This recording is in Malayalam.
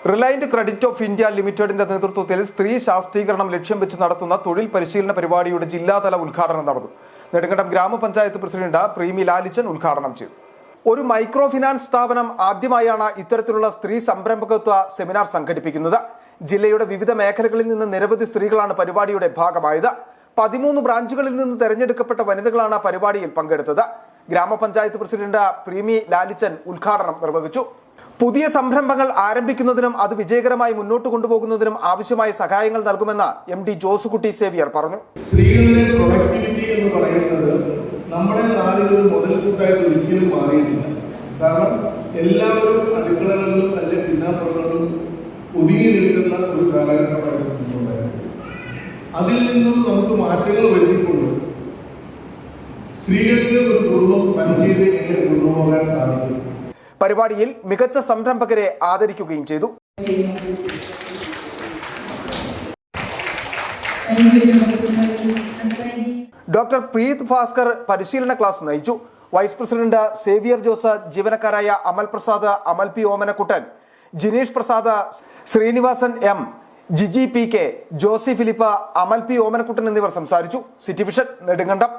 റിലയൻസ് ക്രെഡിറ്റ് ഓഫ് ഇന്ത്യ ലിമിറ്റഡിന്റെ നേതൃത്വത്തിൽ സ്ത്രീ ശാക്തീകരണം ലക്ഷ്യം വെച്ച് നടത്തുന്ന തൊഴിൽ പരിശീലന പരിപാടിയുടെ ജില്ലാതല ഉദ്ഘാടനം നടന്നു. നെടുങ്കണ്ടം ഗ്രാമപഞ്ചായത്ത് പ്രസിഡന്റ് പ്രീമി ലാലിച്ചൻ ഉദ്ഘാടനം ചെയ്തു. ഒരു മൈക്രോ ഫിനാൻസ് സ്ഥാപനം ആദ്യമായാണ് ഇത്തരത്തിലുള്ള സ്ത്രീ സംരംഭകത്വ സെമിനാർ സംഘടിപ്പിക്കുന്നത്. ജില്ലയുടെ വിവിധ മേഖലകളിൽ നിന്ന് നിരവധി സ്ത്രീകളാണ് പരിപാടിയുടെ ഭാഗമായത്. 13 ബ്രാഞ്ചുകളിൽ നിന്ന് തെരഞ്ഞെടുക്കപ്പെട്ട വനിതകളാണ് പരിപാടിയിൽ പങ്കെടുത്തത്. ഗ്രാമപഞ്ചായത്ത് പ്രസിഡന്റ് പ്രീമി ലാലിച്ചൻ ഉദ്ഘാടനം നിർവഹിച്ചു. പുതിയ സംരംഭങ്ങൾ ആരംഭിക്കുന്നതിനും അത് വിജയകരമായി മുന്നോട്ട് കൊണ്ടുപോകുന്നതിനും ആവശ്യമായ സഹായങ്ങൾ നൽകുമെന്ന് MD ജോസുകുട്ടി സേവ്യർ പറഞ്ഞു. സ്ത്രീകളുടെ പ്രൊഡക്ടിവിറ്റി എന്ന് പറയുന്നത് നമ്മുടെ നാടിൽ ഒരു മുതൽക്കൂട്ടായിട്ട് ഒരിക്കലും മാറിയിട്ടില്ല. കാരണം എല്ലാവരും അടുക്കളകളിലും അല്ലെങ്കിൽ പിന്നാമ്പുറങ്ങളിലും ഒതുങ്ങി നിൽക്കുന്ന ഒരു കാലഘട്ടമായിരുന്നു. അതിൽ നിന്നും നമുക്ക് മാറ്റങ്ങൾ വരുത്തിക്കൊണ്ട് സ്ത്രീകൾക്ക് ഒരു കുടുംബം പഞ്ചായത്ത് എങ്ങനെ കൊണ്ടുപോകാൻ സാധിക്കും. പരിപാടിയിൽ മികച്ച സംരംഭകരെ ആദരിക്കുകയും ചെയ്തു. ഡോക്ടർ പ്രീത് ഭാസ്കർ പരിശീലന ക്ലാസ് നയിച്ചു. വൈസ് പ്രസിഡന്റ് സേവിയർ ജോസ്, ജീവനക്കാരായ Amal Prasad, Amal P Omanakuttan, Jineesh Prasad, Srinivasan M, Jiji PK, Josy Philip, Amal P Omanakuttan എന്നിവർ സംസാരിച്ചു. City Vision, Nedumkandam.